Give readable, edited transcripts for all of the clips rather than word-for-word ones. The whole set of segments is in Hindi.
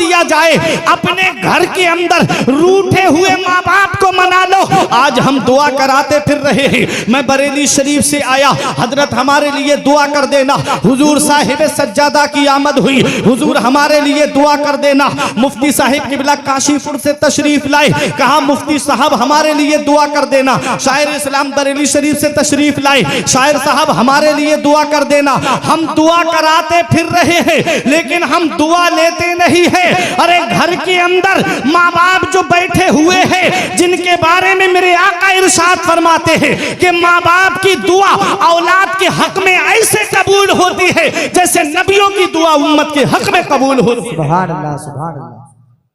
दिया जाए, अपने घर के अंदर रूठे हुए माँ बाप को मना लो। आज हम दुआ कराते फिर रहे हैं। मैं बरेली शरीफ से आया, हजरत हमारे लिए दुआ कर देना। हुजूर साहिब सज्जादा की आमद हुई, हुजूर हमारे लिए दुआ कर देना। मुफ्ती साहिब किबला काशीपुर से तशरीफ लाए, कहा मुफ्ती साहब हमारे लिए दुआ कर देना। शायर इस्लाम बरेली शरीफ से तशरीफ लाए, शायर साहब हमारे लिए दुआ कर देना। हम दुआ कराते फिर रहे हैं, लेकिन हम दुआ लेते नहीं हैं। अरे घर के अंदर माँ बाप जो बैठे हुए हैं, जिनके बारे में मेरे आका इरशाद फरमाते हैं कि माँ बाप की दुआ औलाद के हक में ऐसे कबूल होती है जैसे नबियों की दुआ उम्मत के हक में कबूल होती है। सुभान अल्लाह, सुभान अल्लाह।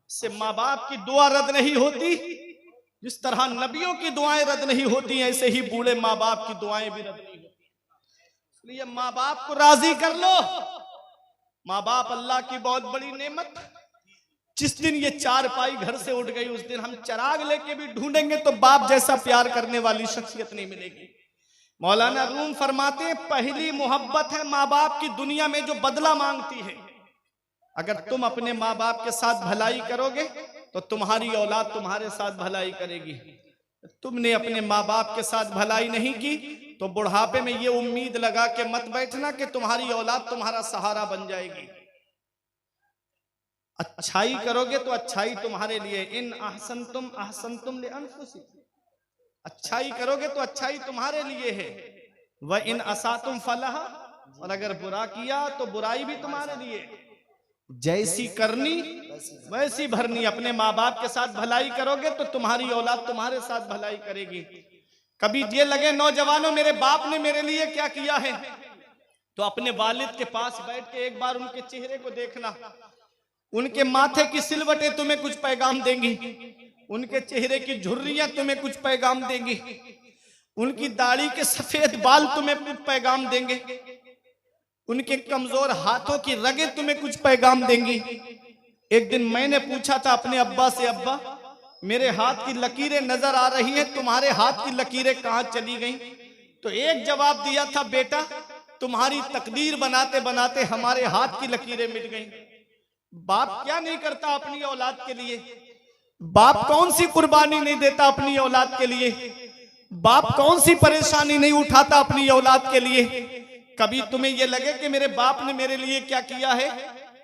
से माँ बाप की दुआ रद्द नहीं होती, जिस तरह नबियों की दुआएं रद्द नहीं होती, ऐसे ही बूढ़े माँ बाप की दुआएं भी रद्द नहीं होती। इसलिए माँ बाप को राजी कर लो। माँ बाप अल्लाह की बहुत बड़ी नेमत। जिस दिन ये चार पाई घर से उठ गई, उस दिन हम चिराग लेके भी ढूंढेंगे तो बाप जैसा प्यार करने वाली शख्सियत नहीं मिलेगी। मौलाना रूम फरमाते हैं, पहली मोहब्बत है माँ बाप की दुनिया में जो बदला मांगती है। अगर तुम अपने माँ बाप के साथ भलाई करोगे तो तुम्हारी औलाद तुम्हारे साथ भलाई करेगी। तुमने अपने माँ बाप के साथ भलाई नहीं की तो बुढ़ापे में ये उम्मीद लगा के मत बैठना कि तुम्हारी औलाद तुम्हारा सहारा बन जाएगी। अच्छाई करोगे तो अच्छाई तुम्हारे लिए, इन अहसनतुम लिअनफुसिकुम, अच्छाई करोगे तो अच्छाई तुम्हारे लिए है। व इन असातुम फलहा, और अगर बुरा किया तो बुराई भी तुम्हारे लिए। जैसी करनी वैसी भरनी। अपने माँ बाप के साथ भलाई करोगे तो तुम्हारी औलाद तुम्हारे साथ भलाई करेगी। कभी ये लगे नौजवानों मेरे बाप ने मेरे लिए क्या किया है, तो अपने वालिद के पास बैठ के एक बार उनके चेहरे को देखना। उनके माथे की सिलवटें तुम्हें कुछ पैगाम देंगी, उनके चेहरे की झुर्रियां तुम्हें कुछ पैगाम देंगी, उनकी दाढ़ी के सफेद बाल तुम्हें कुछ पैगाम देंगे, उनके कमजोर हाथों की रगें तुम्हें कुछ पैगाम देंगी। एक दिन मैंने पूछा था अपने अब्बा से, अब्बा मेरे हाथ की लकीरें नजर आ रही हैं, तुम्हारे हाथ की लकीरें कहां चली गईं? तो एक जवाब दिया था, बेटा तुम्हारी तकदीर बनाते बनाते हमारे हाथ की लकीरें मिट गईं। बाप क्या नहीं करता अपनी औलाद के लिए? बाप कौन सी कुर्बानी नहीं देता अपनी औलाद के लिए? बाप कौन सी परेशानी नहीं उठाता अपनी औलाद के लिए? कभी तुम्हें यह लगे कि मेरे बाप ने मेरे लिए क्या किया है,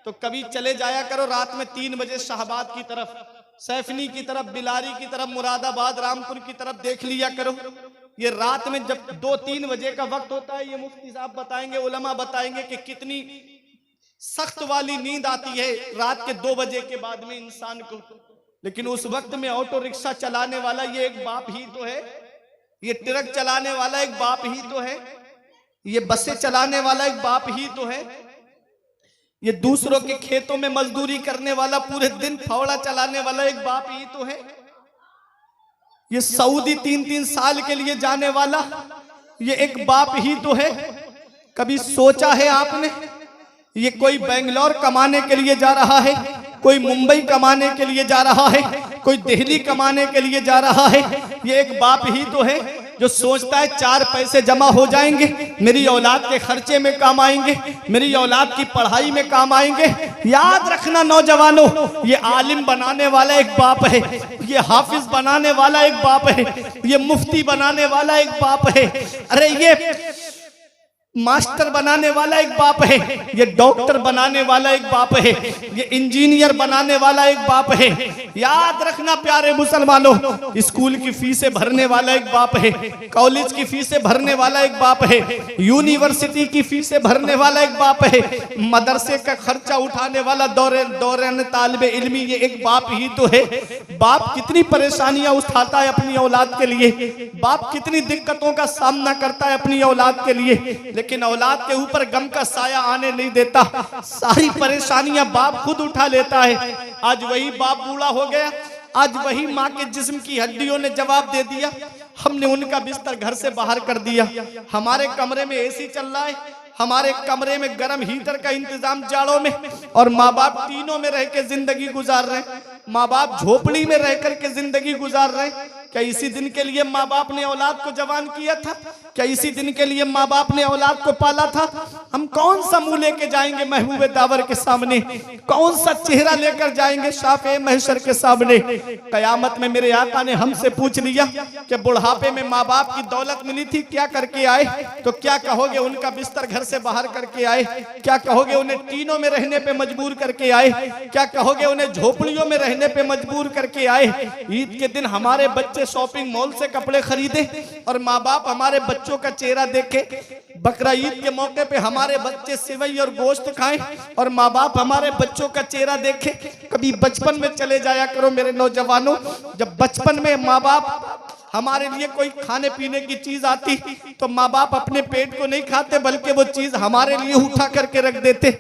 तो कभी चले जाया करो रात में 3 बजे शाहबाद की तरफ, सैफनी की तरफ, बिलारी की तरफ, मुरादाबाद, रामपुर की तरफ देख लिया करो। ये रात में जब 2-3 बजे का वक्त होता है, ये मुफ्ती साहब बताएंगे, उलमा बताएंगे कि कितनी सख्त वाली नींद आती है रात के 2 बजे के बाद में इंसान को। लेकिन उस वक्त में ऑटो रिक्शा चलाने वाला ये एक बाप ही तो है, ये ट्रक चलाने वाला एक बाप ही तो है, ये बसें चलाने वाला एक बाप ही तो है, ये दूसरों के खेतों में मजदूरी करने वाला, पूरे दिन फावड़ा चलाने वाला एक बाप ही तो है, ये सऊदी 3-3 साल के लिए जाने वाला ये एक बाप ही तो है। कभी सोचा है आपने, ये कोई बेंगलोर कमाने के लिए जा रहा है, कोई मुंबई कमाने के लिए जा रहा है, कोई दिल्ली कमाने के लिए जा रहा है, ये एक बाप ही तो है जो सोचता है 4 पैसे जमा हो जाएंगे, मेरी औलाद के खर्चे में काम आएंगे, मेरी औलाद की पढ़ाई में काम आएंगे। याद रखना नौजवानों, ये आलिम बनाने वाला एक बाप है, ये हाफिज बनाने वाला एक बाप है, ये मुफ्ती बनाने वाला एक बाप है, अरे ये मास्टर बनाने वाला एक बाप है, ये डॉक्टर बनाने वाला एक बाप है, ये इंजीनियर बनाने वाला एक बाप है। याद रखना प्यारे मुसलमानों, स्कूल की फीसें भरने वाला एक बाप है, कॉलेज की फीसें भरने वाला एक बाप है, यूनिवर्सिटी की फीसें भरने वाला एक बाप है, मदरसे का खर्चा उठाने वाला दौरान तालिबे इल्मी ये एक बाप ही तो है। बाप कितनी परेशानियां उठाता है अपनी औलाद के लिए, बाप कितनी दिक्कतों का सामना करता है अपनी औलाद के लिए, लेकिन औलाद के ऊपर गम का साया आने नहीं देता। सारी परेशानियां बाप खुद उठा लेता है। आज वही बाप बूढ़ा हो गया, आज वही माँ के जिस्म की हड्डियों ने जवाब दे दिया, हमने उनका बिस्तर घर से बाहर कर दिया। हमारे कमरे में एसी चल रहा है, हमारे कमरे में गर्म हीटर का इंतजाम जाड़ों में, और माँ बाप तीनों में रह के जिंदगी गुजार रहे हैं। माँ बाप झोपड़ी में रह करके जिंदगी गुजार रहे। क्या इसी दिन के लिए माँ बाप ने औलाद को जवान किया था? क्या इसी दिन के लिए माँ बाप ने औलाद को पाला था? हम कौन सा मुंह लेके जाएंगे महबूबे दावर के सामने? कौन सा चेहरा लेकर जाएंगे शाफ़े महशर के सामने? कयामत में मेरे आका ने हमसे पूछ लिया कि बुढ़ापे में माँ बाप की दौलत मिली थी, क्या करके आए? तो क्या कहोगे? उनका बिस्तर घर से बाहर करके आए। क्या कहोगे? उन्हें टीनों में रहने पे मजबूर करके आए। क्या कहोगे? उन्हें झोपड़ियों में रहने पे मजबूर करके आए। ईद के दिन हमारे बच्चे शॉपिंग मॉल से कपड़े खरीदे और माँ बाप हमारे बच्चों का चेहरा देखे। बकरा ईद के मौके पे हमारे बच्चे सेवई और गोश्त खाएं और माँ बाप हमारे बच्चों का चेहरा देखे। कभी बचपन में चले जाया करो मेरे नौजवानों, जब बचपन में माँ बाप हमारे लिए कोई खाने पीने की चीज आती तो माँ बाप अपने पेट को नहीं खाते बल्कि वो चीज हमारे लिए उठा करके रख देते।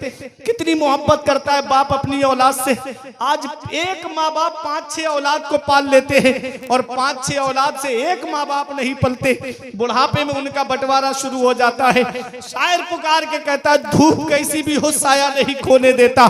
कितनी मोहब्बत करता है बाप अपनी औलाद से। आज एक माँ बाप 5-6 औलाद को पाल लेते हैं और 5-6 औलाद से एक माँ बाप नहीं पलते। बुढ़ापे में उनका बंटवारा शुरू हो जाता है। शायर पुकार के कहता है, धूप कैसी भी हो साया नहीं खोने देता,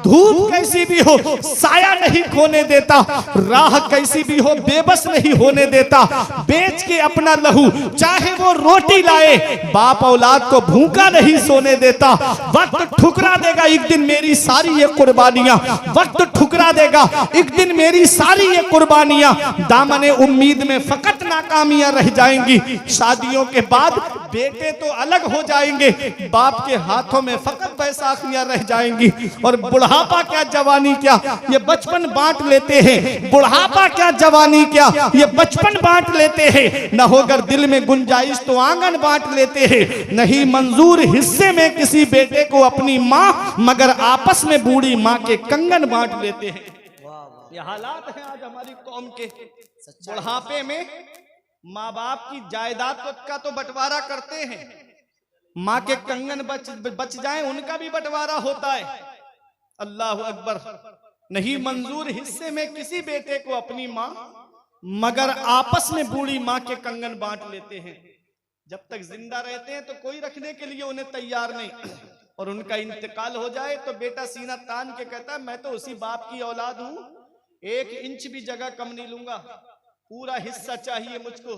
धूप कैसी भी हो साया नहीं खोने देता, राह कैसी भी हो बेबस नहीं होने देता, बेच के अपना लहू चाहे वो रोटी लाए, बाप औलाद को भूखा नहीं सोने देता। वक्त ठुकरा देगा एक दिन मेरी सारी ये कुर्बानियां, वक्त ठुकरा देगा एक दिन मेरी सारी ये कुर्बानियां। दामने उम्मीद में फकत नाकामियां रह जाएंगी। शादियों के बाद बेटे तो अलग हो जाएंगे, बाप के हाथों में फकत बैसाखियां रह जाएंगी। और बुढ़ापा क्या जवानी क्या, ये बचपन बांट लेते हैं। बुढ़ापा क्या जवानी क्या, ये बचपन बांट लेते हैं। न होकर दिल में गुंजाइश तो आंगन बांट लेते हैं। नहीं मंजूर हिस्से में किसी बेटे को अपनी माँ, मगर आपस में बूढ़ी माँ के कंगन बांट लेते हैं। ये हालात हैं आज हमारी कौम के। बुढ़ापे में माँ बाप की जायदाद का तो बंटवारा करते हैं, माँ के कंगन बच जाएं उनका भी बंटवारा होता है। अल्लाह अकबर। नहीं मंजूर हिस्से में किसी बेटे को अपनी माँ, मगर आपस में बूढ़ी माँ के कंगन बांट लेते हैं। जब तक जिंदा रहते हैं तो कोई रखने के लिए उन्हें तैयार नहीं, और उनका इंतकाल हो जाए तो बेटा सीना तान के कहता है मैं तो उसी बाप की औलाद हूं, 1 इंच भी जगह कम नहीं लूंगा, पूरा हिस्सा चाहिए मुझको।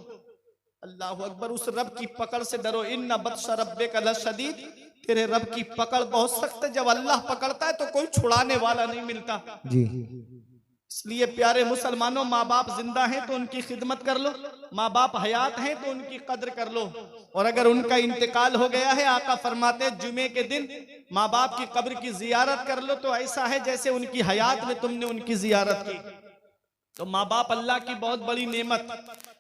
अल्लाह अकबर। उस रब की पकड़ से डरो, इन्ना बत्श रब्बिका लशदीद, तेरे रब की पकड़ बहुत सख्त है। जब अल्लाह पकड़ता है तो कोई छुड़ाने वाला नहीं मिलता जी। इसलिए प्यारे मुसलमानों, माँ बाप जिंदा हैं तो उनकी खिदमत कर लो, माँ बाप हयात हैं तो उनकी कद्र कर लो। और अगर उनका इंतकाल हो गया है, आका फरमाते जुमे के दिन माँ बाप की कब्र की जियारत कर लो तो ऐसा है जैसे उनकी हयात में तुमने उनकी जियारत की। तो माँ बाप अल्लाह की बहुत बड़ी नेमत।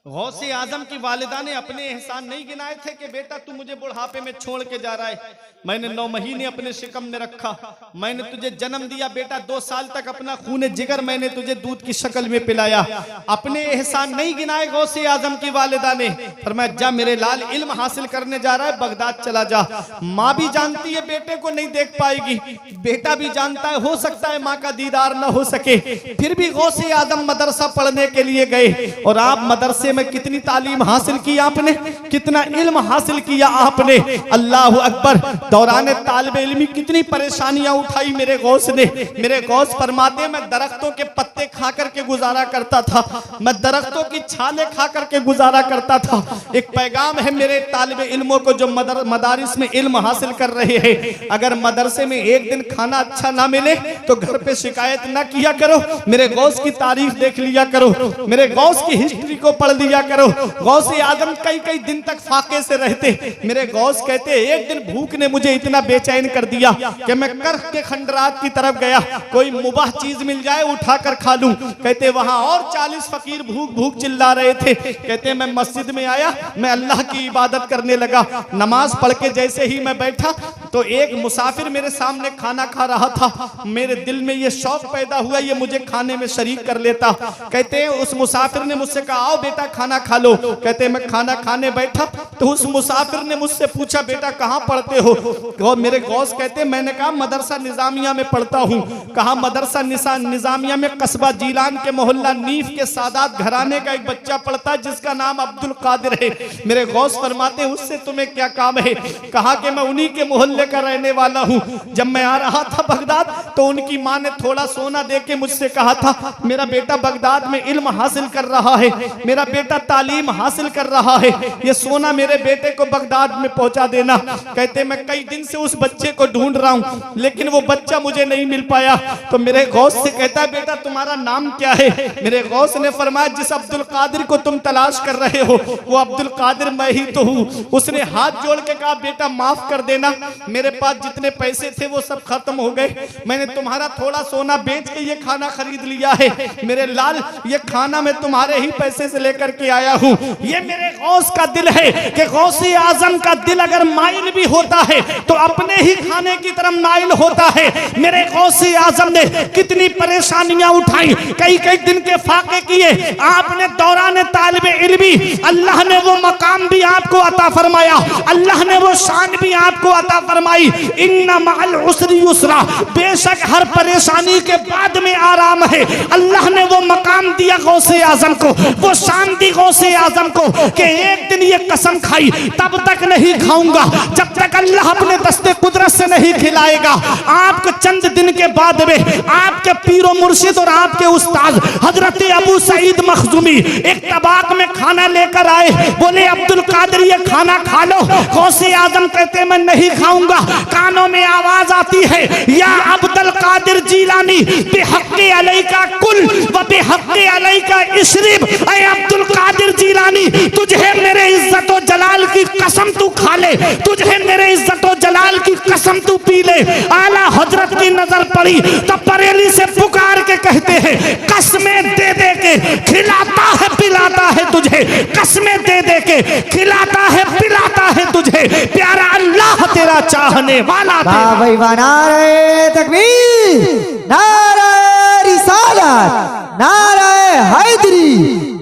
गौसे आजम की वालिदा ने अपने एहसान नहीं गिनाए थे कि बेटा तू मुझे बुढ़ापे में छोड़ के जा रहा है, मैंने 9 महीने अपने शिकम में रखा, मैंने तुझे जन्म दिया बेटा, 2 साल तक अपना खूने जिगर मैंने तुझे दूध की शक्ल में पिलाया। अपने एहसान नहीं गिनाए गौसे आजम की वालिदा ने। फरमाया जा मेरे लाल इल्म हासिल करने जा रहा है, बगदाद चला जा। माँ भी जानती है बेटे को नहीं देख पाएगी, बेटा भी जानता है हो सकता है माँ का दीदार न हो सके, फिर भी गौसे आजम मदरसा पढ़ने के लिए गए। और आप मदरसे में कितनी तालीम हासिल की आपने, कितना इल्म हासिल किया आपने। अल्लाह अकबर। दौरान तालिबे इल्मी कितनी परेशानियां उठाई मेरे गौस ने। मेरे गौस फरमाते मैं दरख्तों के पत्ते खा करके गुजारा करता था, मैं दरख्तों की छाले खा करके गुजारा करता था। एक पैगाम है मेरे तालिबे इल्मों को जो मदारिस में इल्म हासिल कर रहे हैं, अगर मदरसे में एक दिन खाना अच्छा ना मिले तो घर पे शिकायत ना किया करो, मेरे गौस की तारीख देख लिया करो, मेरे गौस की हिस्ट्री को पढ़ लिया करो। गौसे आजम कई दिन तक फाके से रहते। मेरे गौस कहते एक दिन भूख ने मुझे इतना बेचैन कर दिया कि मैं करख के खंडरात की तरफ गया, कोई मुबाह चीज मिल जाए उठाकर खा लूं। कहते वहां और 40 फकीर भूख भूख चिल्ला रहे थे। कहते मैं मस्जिद में आया, मैं अल्लाह की इबादत करने लगा, नमाज पढ़ के जैसे ही मैं बैठा तो एक मुसाफिर मेरे सामने खाना खा रहा था। मेरे दिल में ये शौक पैदा हुआ ये मुझे खाने में शरीक कर लेता। कहते हैं उस मुसाफिर ने मुझसे कहा आओ बेटा खाना खा लो। कहते मैं खाना खाने बैठा तो उस मुसाफिर ने मुझसे पूछा बेटा कहाँ पढ़ते हो? और मेरे गौस कहते मैंने कहा मदरसा निजामिया में पढ़ता हूँ। कहा मदरसा निजामिया में कस्बा जीलान के मोहल्ला नीफ के सादात घराने का एक बच्चा पढ़ता है जिसका नाम अब्दुल कादिर है। मेरे गौस फरमाते उससे तुम्हें क्या काम है? कहा कि मैं उन्हीं के मोहल्ले मोहल्ले का रहने वाला हूँ। जब मैं आ रहा था बगदाद तो उनकी माँ ने थोड़ा सोना दे के मुझसे कहा था, मेरा बेटा बगदाद में इल्म हासिल कर रहा है, मेरा बेटा तालीम हासिल कर रहा है, ये सोना मेरे बेटे को बगदाद में पहुंचा देना। कहते मैं कई दिन से उस बच्चे को ढूंढ रहा हूँ, लेकिन वो बच्चा मुझे नहीं मिल पाया। तो मेरे गौस से कहता है, बेटा तुम्हारा नाम क्या है? मेरे गौस ने फरमाया, जिस अब्दुल कादिर को तुम तलाश कर रहे हो वो अब्दुल कादिर मैं ही तो हूँ। उसने हाथ जोड़ के कहा, बेटा माफ कर देना, मेरे पास जितने पैसे थे वो सब खत्म हो गए, मैंने तुम्हारा थोड़ा सोना बेच के ये खाना खरीद लिया है। मेरे लाल, ये खाना मैं तुम्हारे ही पैसे से लेकर के आया हूँ। ये मेरे गौस का दिल है कि गौसे आजम का दिल अगर माइल भी होता है तो अपने ही खाने की तरफ माइल होता है। मेरे गौसे आजम ने कितनी परेशानियां उठाई, कई कई दिन के फाके किए, आपने दौरान तालिबे इल्मी अल्लाह ने वो मकाम भी आपको अता फरमाया, अल्लाह ने वो शान भी आपको अता फरमाई। इन्ना मअल उसरी युसरा, बेशक हर परेशानी के बाद में आराम है। अल्लाह ने वो मकाम दिया गौसे आजम को, वो शान दी गौसे आजम को कि एक दिन ये कसम खाई, तब तक नहीं खाऊंगा जब तक अल्लाह अपने दस्ते कुदरत से नहीं खिलाएगा। आपको चंद दिन के बाद में आपके पीरो मुर्शिद और आपके उस्ताद हजरत अबू सईद मखजूमी एक तबाक में खाना लेकर आए, बोले अब्दुल कादिर ये खाना खा लो। गौसे आजम कहते मैं नहीं खाऊंगा। कानों में आवाज आती है, या अब्दुल कादिर जीलानी बेहक्के अलैका कुल व बेहक्के अलैका इशरिब। ऐ अब्दुल कादिर जीलानी, तुझे मेरे इज्जत और जलाल की कसम तू खा ले, तुझे मेरे इज्जत और जलाल की कसम तू पी ले। आला हजरत की नजर पड़ी तो बरेली से पुकार के कहते हैं, कसमें दे दे के खिलाता है पिलाता है तुझे, कसमें दे दे के खिलाता है पिलाता है तुझे, प्यारा अल्लाह तेरा चाहने वाला। नारे तकबीर, नारे रिसालत, नारे हैदरी,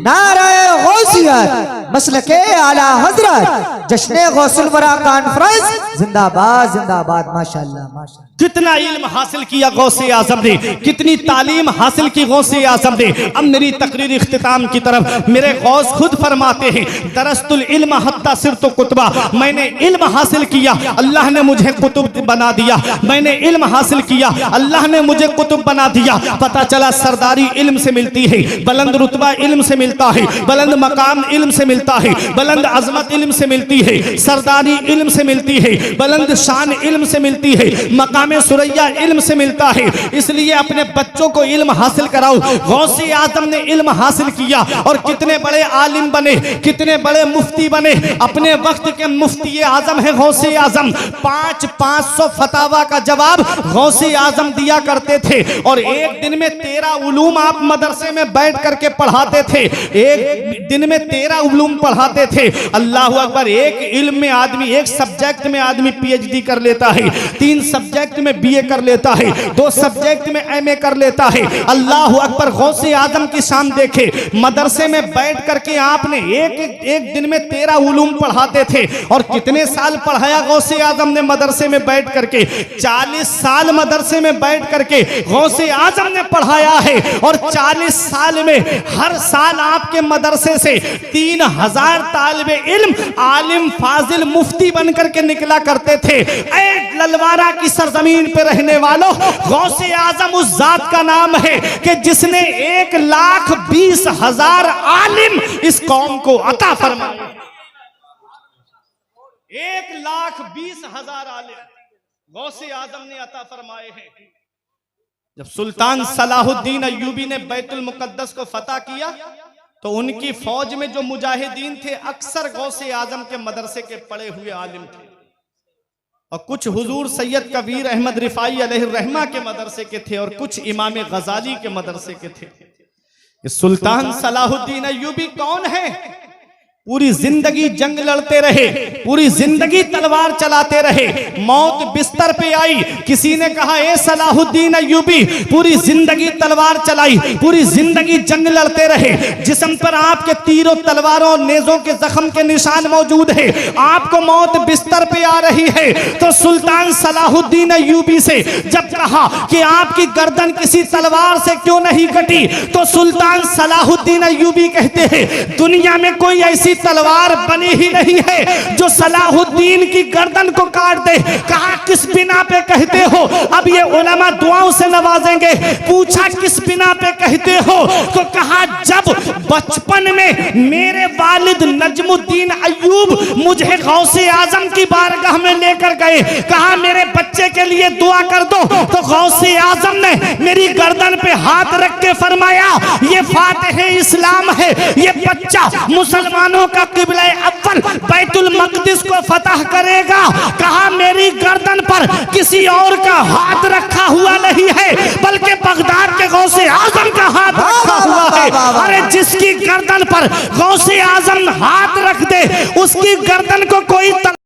नारे गौसियत, मसलके आला हजरत, जश्न गौसुल वरा कॉन्फ्रेंस जिंदाबाद जिंदाबाद। माशाअल्लाह माशाअल्लाह। कितना इल्म हासिल किया गौसे आजम ने, कितनी तालीम हासिल की गौसे आजम ने। अब मेरी तकरीर इख्तिताम की तरफ, मेरे गौस खुद फरमाते हैं, दरस्तुल इल्म हत्ता सिरतु कुतबा, मैंने इल्म हासिल किया, अल्लाह ने मुझे कुतुब बना दिया, मैंने इल्म हासिल किया, अल्लाह ने मुझे कुतुब बना दिया। पता चला सरदारी इल्म से मिलती है, बुलंद रुतबा इल्म से मिलता है, बुलंद मकाम इल्म से मिलता है, बुलंद अजमत इल्म से मिलती है, सरदारी इल्म से मिलती है, बुलंद शान इल्म से मिलती है, मकाम सुरैया इल्म से मिलता है। इसलिए अपने बच्चों को इल्म हासिल कराओ। गौसे आजम ने इल्म हासिल किया और कितने बड़े आलिम बने, कितने बड़े मुफ्ती बने। अपने वक्त के मुफ्ती आजम है गौसे आजम। 500 फतावा का जवाब गौसे आजम दिया करते थे और एक दिन में 13 उलूम आप मदरसे में बैठ करके पढ़ाते थे, एक दिन में 13 उलूम पढ़ाते थे। अल्लाह अकबर। एक इल्म में आदमी, एक सब्जेक्ट में आदमी PhD कर लेता है, 3 सब्जेक्ट में BA कर लेता है, 2 सब्जेक्ट में MA कर लेता है। अल्लाह अकबर। गौसे आजम की शान देखे, मदरसे में बैठ करके आपने एक दिन में 13 उलूम पढ़ाते थे। और कितने साल पढ़ाया गौसे आजम ने मदरसे में बैठ करके? 40 साल मदरसे में बैठ करके गौसे आजम ने पढ़ाया है। और 40 साल में हर साल आपके मदरसे से 3000 तालिबे इल्म, आलिम, फाजिल, मुफ्ती बनकर के निकला करते थे। ऐ ललवारा की सरजमीन पे रहने वालों, गौसे आजम उस जात का नाम है कि जिसने 1,20,000 आलिम इस कौम को अता फरमाए। 1,20,000 आलिम गौसे आजम ने अता फरमाए हैं। जब सुल्तान सलाहुद्दीन अय्यूबी ने बैतुल मुकद्दस को फतह किया तो उनकी फौज में जो मुजाहिदीन थे अक्सर गौसे आजम के मदरसे के पढ़े हुए आलिम थे और कुछ हुजूर सैयद कबीर अहमद रिफाई अलैहिर्रहमा के मदरसे के थे और कुछ इमाम गजाली के मदरसे के थे। सुल्तान सलाहुद्दीन अय्यूबी कौन है? पूरी जिंदगी जंग लड़ते रहे, पूरी जिंदगी तलवार चलाते रहे। मौत बिस्तर पे आई, किसी ने कहा ए सलाहुद्दीन अय्यूबी पूरी जिंदगी तलवार चलाई, पूरी जिंदगी जंग लड़ते रहे, जिस्म पर आपके तीरों तलवारों और नेजों के जख्म के निशान मौजूद है, आपको मौत बिस्तर पे आ रही है। तो सुल्तान सलाहुद्दीन अय्यूबी से जब कहा कि आपकी गर्दन किसी तलवार से क्यों नहीं कटी, तो सुल्तान सलाहुद्दीन अय्यूबी कहते हैं दुनिया में कोई ऐसी तलवार बनी ही नहीं है जो सलाहुद्दीन की गर्दन को काट दे। कहा किस बिना पे कहते हो? अब ये उलमा दुआओं से नवाजेंगे। पूछा किस बिना पे कहते हो? तो कहा जब बचपन में मेरे वालिद नजमुद्दीन अय्यूब मुझे गौसे आजम की बारगाह में लेकर गए, कहा मेरे बच्चे के लिए दुआ कर दो, तो गौसे आजम ने मेरी गर्दन पे हाथ रख के फरमाया ये फातिह इस्लाम है, ये बच्चा मुसलमानों का किबला अव्वल बैतुल मक़दिस को फतह करेगा। कहा मेरी गर्दन पर किसी और का हाथ रखा हुआ नहीं है, बल्कि बगदाद के गौसे आजम का हाथ रखा हुआ है। अरे जिसकी गर्दन पर गौसे आजम हाथ रख दे उसकी गर्दन को कोई